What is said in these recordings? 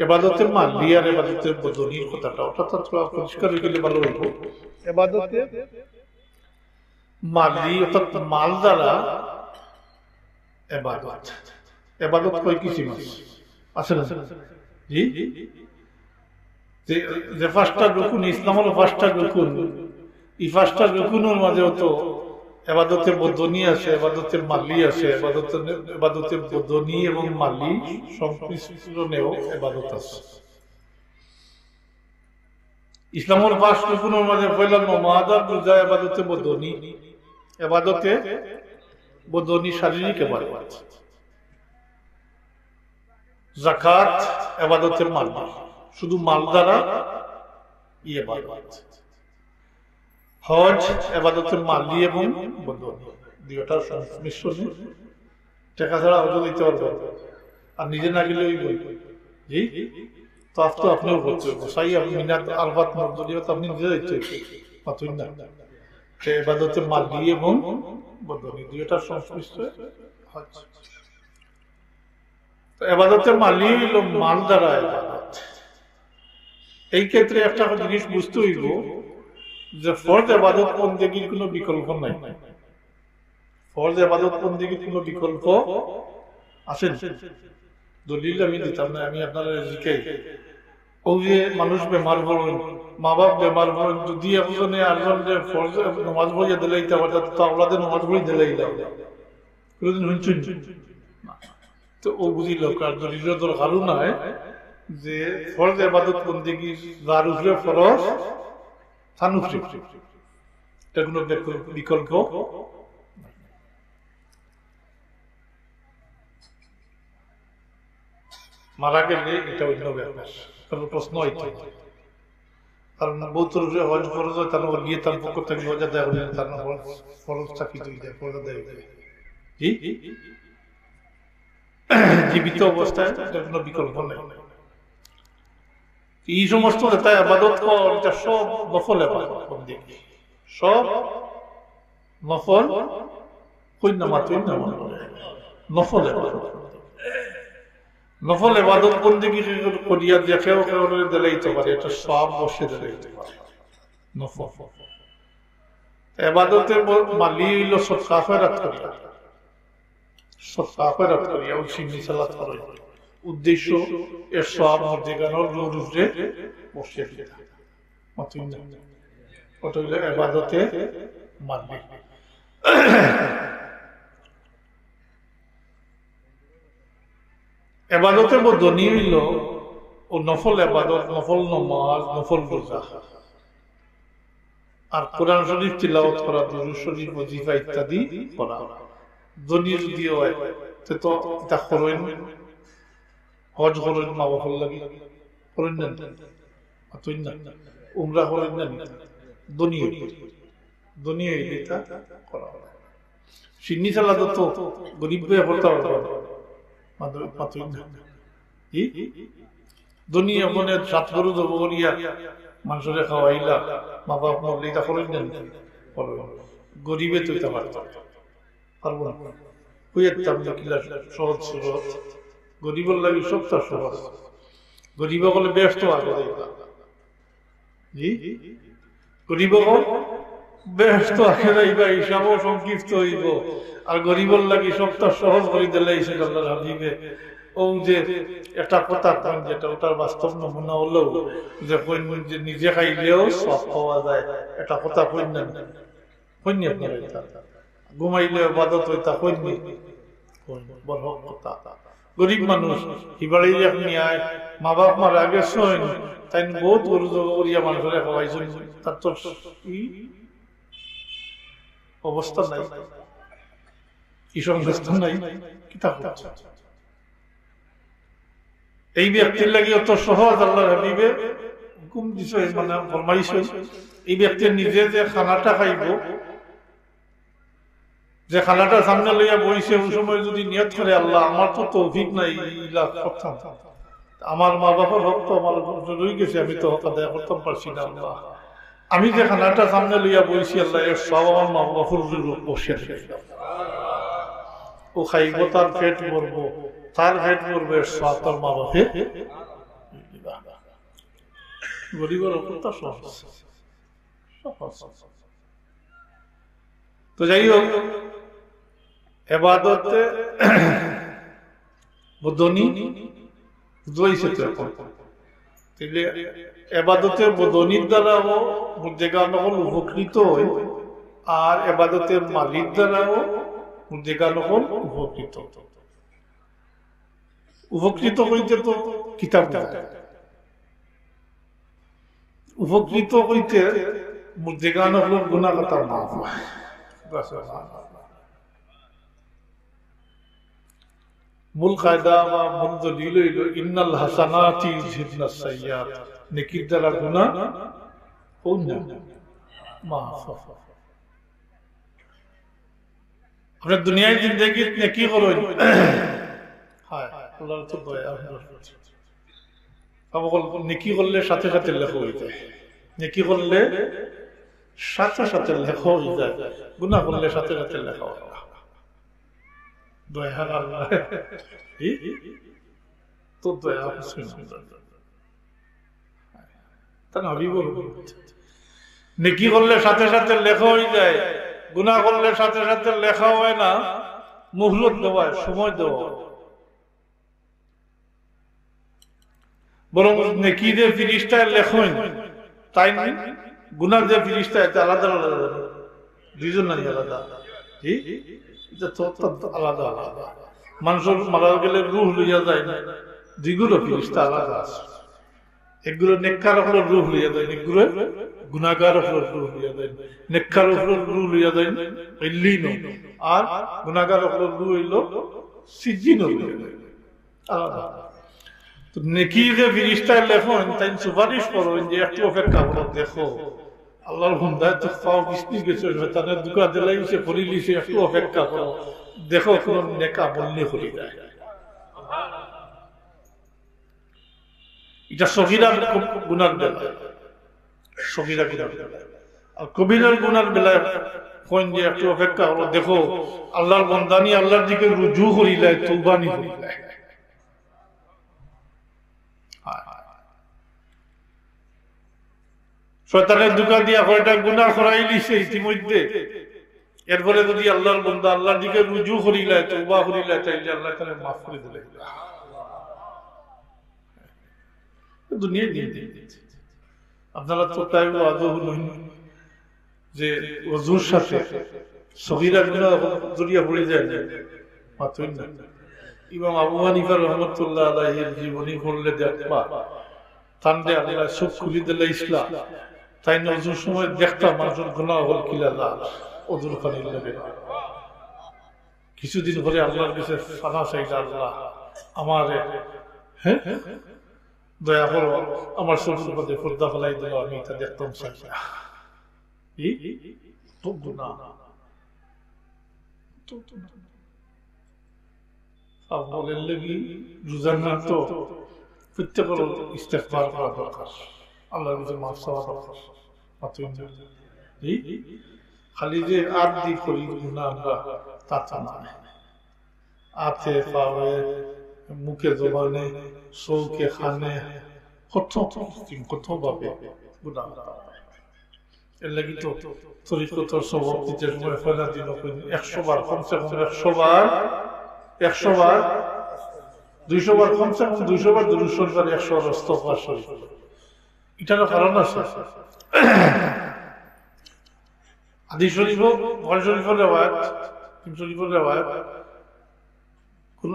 ইবাদতের মালি আর ইবাদতের বদনির কথাটা ওটা তো পরিষ্কার হয়ে গেলে ভালো হইব। ইবাদতে মালি অর্থাৎ মাল দ্বারা ইবাদত, ইবাদত কয় কিসিম আছে না? জি, যে পাঁচটা রুকুন ইসলামের পাঁচটা রুকুন, এই পাঁচটা রুকুনের মাঝেও তো ইবাদতের বদনি আছে, ইবাদতের মালি আছে, ইবাদতের বদনি এবং মালি সংমিশ্রণেও ইবাদত আছে। ইসলামের পাঁচ রুকুনের মাঝে পয়লা নামাজ আর রোজা ইবাদতে বদনি, ইবাদতে বদনি শারীরিক ইবাদত। যাকাত ইবাদতের মাল, শুধু মাল দ্বারা ইবাদত। হজ ইবাদতের মালি এবং বদনি, দুইটার সংমিশ্রণে। টাকা ছাড়া হজ দিতে পারবে আর নিজে না গেলে ওই বই। জি, তো আপনিও করতে হবে। সাই আপনি মিনাত আলবাত মর্দনীয় তো আপনি নিজে দিতে পারছেন না। সে ইবাদতের মালি এবং বদনি দুইটার সংমিশ্রণে হজ। তো ইবাদতের মালি হইল মাল দ্বারা ইবাদত। এই ক্ষেত্রে একটা জিনিস বুঝতে হইব যে ফরজ ইবাদত বন্দেগীর কোনো বিকল্প নাই। ফরজ ইবাদত বন্দেগীর কোনো বিকল্প আছে? দলিল আমি দিতাম না, আমি আপনারা জিজ্ঞাই। ওই যে মানুষ বেমার পড়েন, মা বাপ বেমার পড়েন, যদি একজনে আরেকজন যে ফরজ নামাজ পড়িয়ে দিলাইতে পারত তো আওলাদে নামাজ পড়ি দিলাই দাও, কোনদিন শুনছেন? তো ও বুঝিল কার দলিলের দরকারও নাই যে ফরজ ইবাদত বন্দেগী যার উপরে ফরজ থানুফরি, এটা কোনো বিকল্প। মারা গেলে এটা অন্য ব্যাপার, কারণ প্রশ্ন হইতে, কারণ বহুত হজ ফরজ হয়, তার গিয়ে তার পক্ষ থেকে হজা দেয়, তার ফরজ চাকরি দেয়, ফরজ দেয়। জি, জীবিত অবস্থায় এটা কোনো বিকল্প নেই। এই সমস্ত ইবাদত এটা সব নফল ইবাদত, সব নফল নফল ইবাদত। নফল ইবাদত বন্দেগী করিয়া দেখেও কেউ দিলাইতে পারে, এটা সব বসে দিলাইতে পারে নফল। ইবাদতের মালি হইল সদকা খয়রাত করিয়া, সদকা খয়রাত করিয়া উসিনি সালাত করে উদ্দেশ্য এর সব মর্যাদার রূপে বসে দেয়া, ওটা হইল ইবাদতে মালি। ইবাদতের বদনি হইল ও নফল ইবাদত, নফল নামাজ, নফল রোজা আর কোরআন শরীফ তিলাওয়াত করা, দুরূদ শরীফ, ওয়াজিফা ইত্যাদি করা। দনি যদিও হয় তো এটা করেন, হজ করেন, মা বাবার লাগি করেন না, উমরা করেন না, দনি দনি এটা করা। সিন্নি সালাদ তো গরিব হয়ে পড়তে হবে, দুনিয়া মনে সাত গরু দেবো করিয়া মানুষের খাওয়াইলা, মা বাপ মরলে এটা করেন না, গরিবে তো এটা পারত পারবো না, সহজ সহজ গরিবের লাগে সবটা সহজ। গরিব হলে ব্যস্ত আগে জি, গরিব ব্যস্ত আগে যাইবা, হিসাবও সংক্ষিপ্ত হইব, আর গরিবর লাগি সবটা সহজ করে দিলে আল্লাহর হাবিবে। ও যে একটা কথা কন, যেটা ওটার বাস্তব নমুনা হলো যে নিজে খাইলেও সব পাওয়া যায়, এটা কথা কইন না, কইনি আপনারা, ঘুমাইলে ইবাদত হইতা কইনি, বড় কথা। গরিব মানুষ হিবাড়ি আপনি আয়, মা বাপ মারা গেছেন, তাই বহুত গরু করিয়া মানুষের খাওয়াইছেন, তার তো অবস্থা নাই, কি সংস্থা নাই, কিতাব। এই ব্যক্তির লাগে অত সহজ আল্লাহর হাবিবে হুকুম দিছে, মানে ফরমাইশ, এই ব্যক্তির নিজে যে খানাটা খাইব, যে খানাটা সামনে লইয়া বইছে, ওই সময় যদি নিয়ত করে আল্লাহ আমার তো তৌফিক নাই, আমার মা বাবার হক তো আমার রয়ে গেছে, আমি তো হক আদায় করতাম পারছি না, আল্লাহ আমি যে খানাটা সামনে লইয়া বইছি আল্লাহ এর সব আমার মা বাবার বসে ও খাইব, তার পেট মরবো, তার পেট মরবে, সব তার মা বাপে আলহামদুলিল্লাহ গরিবের অবস্থা সহজ। তো যাই হোক, এবাদতে বদনি বুঝাইছে তো এখন এবাদতের বদনির দ্বারাও মুর্দেগান হল উপকৃত হয়, আর এবাদতের মালিক দ্বারাও মুর্দেগান হল উপকৃত। উপকৃত হইতে তো কিতাব উপকৃত হইতে মুর্দেগান হল গুণাগতার মাফ। মূল কায়দা বা মূল দলিল হইল ইন্নাল হাসানাতি ইউযহিবনাস সাইয়্যাত, নেকির দ্বারা গুনাহ মাফ। আমরা দুনিয়ায় জিন্দেগি নেকি করই, হ্যাঁ আল্লাহর তো দয়া। নেকি করলে সাথে সাথে লেখা হয়ে যায়, নেকি করলে সাথে সাথে লেখা হয়ে যায়, গুনাহ করলে সাথে সাথে লেখা হয় না। দয়া আল্লাহ তো দয়া নেকি করলে সাথে সাথে লেখা হয়ে যায়, গুনাহ করলে সাথে সাথে লেখা হয় না। মুহলত দেওয়া, সময় দেওয়া। বরং নেকি যে ফিরিস্তায় লেখেন তাই নাই, গুনাহ যে ফিরিস্তায় আলাদা আলাদা, দুইজন নাই আলাদা, আলাদা আলাদা। মানুষের মারা গেলে রুহ লইয়া যায় না, যেগুলো ফিরিস্তা আলাদা আছে। এগুলো নেককার হলো রুহ লইয়া যায়, এগুলো গুনাহগার হলো রুহ লইয়া যায়। নেককার হলো রুহ লইয়া যায় ইল্লিন, আর গুনাহগার হলো রুহ হইল সিজিন লইয়া যায়, আলাদা। তো নেকি যে ফিরিস্তায় লেখেন তাই সুপারিশ করেন যে একটু অপেক্ষা করো, দেখো আল্লাহর বান্দায় তো পাও বিস্তি গেছে, শয়তানের দুকা দিলাই সে করিলিছে, একটু অপেক্ষা করো, দেখো কোন নেকা বললে হয়ে যায়। এটা সগীরা গুনার বেলায়, সগীরা গুনার বেলায়। আর কবিরার গুনার বেলায় কোন যে একটু অপেক্ষা করো, দেখো আল্লাহর বান্দানি আল্লাহর দিকে রুজু করিলায়, তওবানি করিলায়। শয়তানের দুকা দিয়া কয়টা গুনাহ করাই লিছে ইতিমধ্যে, এরপরে যদি আল্লাহর বান্দা আল্লাহর দিকে রুজু করিলায়, তওবা করিলায়, তাইলে আল্লাহ তাআলা মাফ করে দিলেন। দুনিয়ায় দিন আপনারা তো তাই ওয়াজও হলেন যে ওযুর সাথে সগীরা গুনাহ জড়িয়ে পড়ে যায় না, মাত্রই না। ইমাম আবু হানিফা রাহমাতুল্লাহ আলাইহির জীবনী পড়লে দেখবা তান্ডে আল্লাহ সব খুলি দিলে ইসলাম। তাই না ওযুর সময় দেখতাম মানুষের গুনাহ হল কিলা লাল ওযুর পানি লাগে। কিছুদিন পরে আল্লাহর কাছে ফানা চাইলা, আল্লাহ আমার দয়া করো, আমার চোখের মধ্যে পর্দা ফেলাই দিল, আমি এটা দেখতাম চাই না। তো গুনাহ বলেন লাগি রোজানা তো প্রত্যেকের ইস্তেগফার করা দরকার, আল্লাহর কাছে মাফ চাওয়া দরকার। খালি যে আর দি করি গুনাহ আমরা তা না, আতে পাওয়ে মুখে জবানে চৌকে খানে কত ভাবে গুনাহ। এর লাগি তো তরিকতর সবক দিতে সময় ফয়লা দিন 100 বার, কমসে কম 100 বার, 100 বার, 200 বার, কমসে কম 200 বার দুরূদ শরীফ আর 100 বার ইস্তিগফার শরীফ। এটারও কারণ আছে। হাদিস শরীফ, বুখারী শরীফের রিওয়ায়াত, মুসলিম শরীফের রিওয়ায়াত, কোন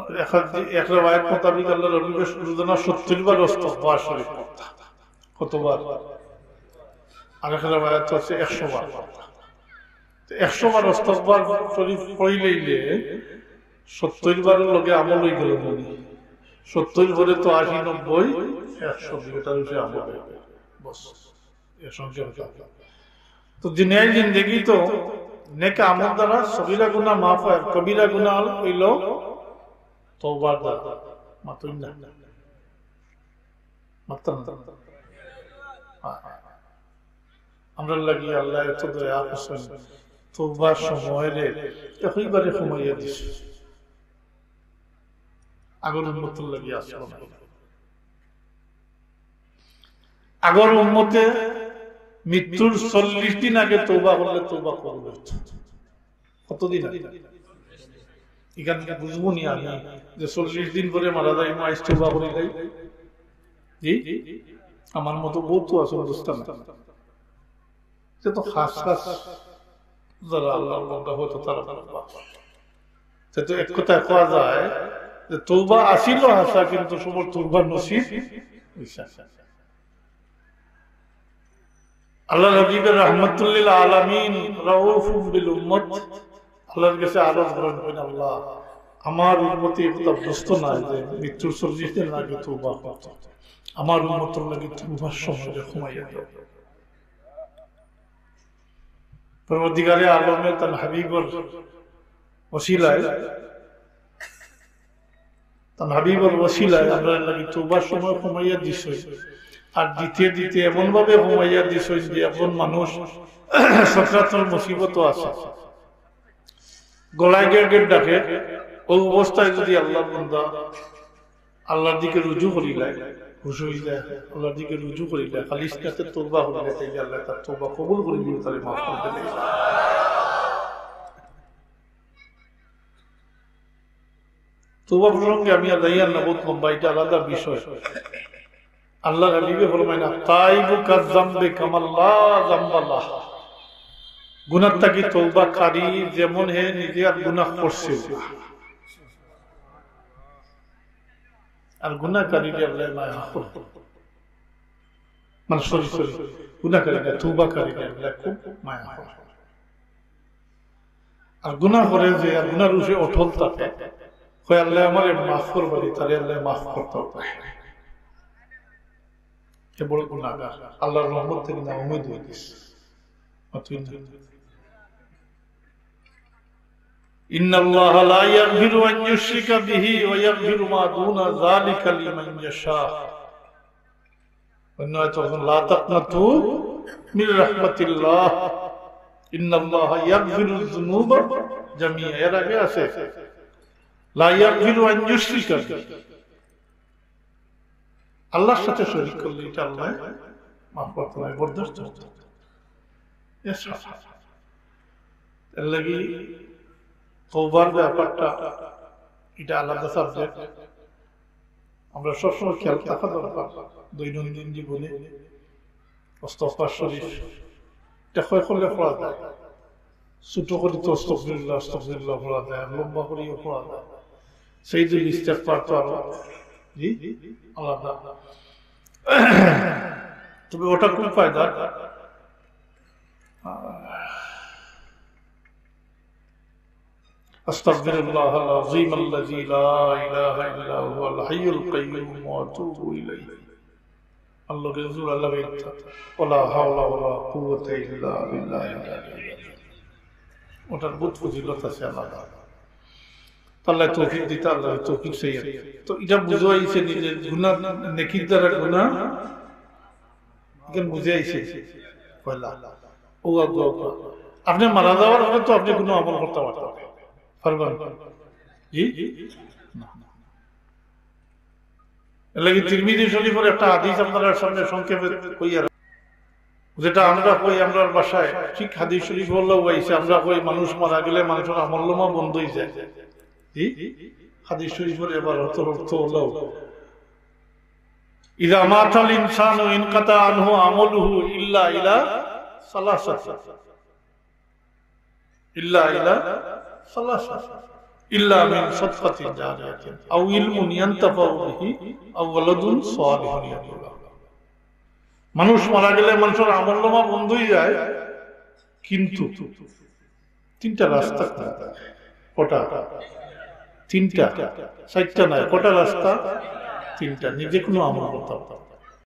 এক রিওয়ায়াত মোতাবেক আল্লাহর নবী রোজানা 70 বার ইস্তিগফার শরীফ পড়তেন। কতবার? আর এক রিওয়ায়াত হচ্ছে 100 বার। 100 বার ইস্তিগফার শরীফ পড়লেইলে 70 বারের লগে আমল হয়ে গেল। 70 ভরে তো 80, 90, 100 এটার উপরে আমল হয়ে গেল। বস এর সংখ্যা তো দুনিয়ার জিন্দেগি তো নেক আমল দ্বারা সগীরা গুনাহ মাফ হয়, কবিরা গুনাহ হইল তওবার দ্বারা। মাতুন না মাত্র আমরা লাগি আল্লাহ এত দয়া করছেন, তওবার সময়ে একইবারে কমাইয়া দিছে, আগের উম্মতের লাগি আসলো না। আগর উম্মতে মৃত্যুর 40 দিন আগে তওবা করলে তওবা কবুল হতো। কতদিন আগে? এখানে বুঝবো নি আমি যে 40 দিন পরে মারা যায় মাইস তওবা করি নাই। জি আমার মতো বহুত আছে বুঝতাম না, সে তো খাস খাস যারা আল্লাহর বান্দা হতো তারা সে তো এক কথা কোয়া যায় যে তওবা আসিল হাসা, কিন্তু সবার তওবা নসিব হইছে। আল্লাহ হাবিবের রাহমাতুল লিল আলামিন রাউফুম বিল উম্মত, আল্লাহর কাছে আরজ করেন আল্লাহ আমার উম্মতি এটা বুঝতো না যে মৃত্যুর 40 দিন আগে তওবা করতে, আমার উম্মতের লাগি তওবার সময় ঘুমাইয়া দাও। পরবর্তীকালে আলমে তার হাবিবর ওসিলায় আমরা লাগি তওবার সময় ঘুমাইয়া দিছ, আর দিতে দিতে এমন ভাবে ঘুমাইয়া দিছ যে এখন মানুষ সচরাচর মুসিবত আছে, গলায় গেট ডাকে, ওই অবস্থায় যদি আল্লাহ বান্দা আল্লাহর দিকে রুজু করিলায়, আল্লাহর দিকে রুজু করিলায়, খালিস কাছে তওবা করিলে তাই আল্লাহ তার তওবা কবুল করে দিয়ে তারে মাফ করে দেবে। তওবা প্রসঙ্গে আমি আর যাইয়ার না, বহুত লম্বা, এটা আলাদা বিষয়। আল্লাহ হাবিবে ফরমায় না তাইবু কাযামবে কামাল্লা যামবাল্লাহ, গুনাহ থেকে তওবাকারী যেমন হে নিজে আর গুনাহ করছে, আর গুনাহকারীকে আল্লাহ মায়া করে, মানে সরি গুনাহকারীকে তওবাকারীকে আল্লাহ খুব মায়া করে। আর গুনাহ করে যে আর গুনাহর উপরে অটল থাকে, কয় আল্লাহ আমারে মাফ করবে, তারে আল্লাহ মাফ করতে পারে। কে বড় গুনাহগার, আল্লাহর রহমত থেকে না উম্মত হয়ে গেছে। ইন্নাল্লাহ লা ইয়াগফিরু আন ইউশরিকা বিহি ওয়া ইয়াগফিরু মা দুনা যালিকা লিমান ইয়াশা। লা তাকনাতু মির রাহমাতিল্লাহ ইন্নাল্লাহ ইয়াগফিরু যুনুবা জামিআ। এর আগে আছে লা ইয়াগফিরু আন ইউশরিকা বিহি, আল্লাহর সাথে শরীক করলে এটা আল্লাহ মাফ করতে হয়, বরদাস্ত করতে হয়। এর লাগি তওবার ব্যাপারটা এটা আলাদা সাবজেক্ট, আমরা সবসময় খেয়াল রাখা দরকার। দৈনন্দিন জীবনে ইস্তিগফার শরীফ এটা হয় করলে পড়া যায়, ছোট করে তো আস্তাগফিরুল্লাহ পড়া যায়, লম্বা করেও পড়া যায়। সেই যে ইস্তিগফার তো আরো জি আলাদা, তবে ওটা খুব ফায়দা। আস্তাগফিরুল্লাহ আল-আযীম আল্লাযী লা ইলাহা ইল্লা হুয়াল হাইয়ুল কাইয়্যুম ওয়া আতুবু ইলাইহি। আল্লাহকে হুজুর আল্লাহ বেটা ওয়ালা হাওলা ওয়ালা কুওয়াতা ইল্লা বিল্লাহিল আলিয়্যিল আযীম। ওটার বহুত ফজিলত আছে আলাদা। আল্লাহ তৌফিক দিতে, আল্লাহ তৌফিক সেই। তো এটা বুঝাইছে নিজের গুনাহ নেকির দ্বারা গুনাহ কেন বুঝাইছে পয়লা ও আপনি মারা যাওয়ার পরে তো আপনি কোনো আমল করতে পারবেন জি না। এর লাগি তিরমিজি শরীফের একটা হাদিস আপনারা সামনে সংক্ষেপে কইয়া, যেটা আমরা কই আমরা বাসায়, ঠিক হাদিস শরীফ বললেও হইছে, আমরা কই মানুষ মারা গেলে মানুষের আমলনামা বন্ধ হয়ে যায়। হাদিস শরীফের এবার অর্থ হলো ইযা মাতাল ইনসানু ইনকাতা আনহু আমালুহু ইল্লা ইলা সালাসাত ইল্লা মিন সাদকাতিন জারিয়াতিন আও ইলমুন ইয়ানতাফাউ বিহি আও ওয়ালাদুন সালিহুন ইয়াদউ লাহু। মানুষ মারা গেলে মানুষের আমলনামা বন্ধ হয়ে যায়, কিন্তু তিনটা রাস্তা কটা, তিনটা চারটা নয়, কটা রাস্তা? তিনটা। নিজে কোনো আমল করতে হবে,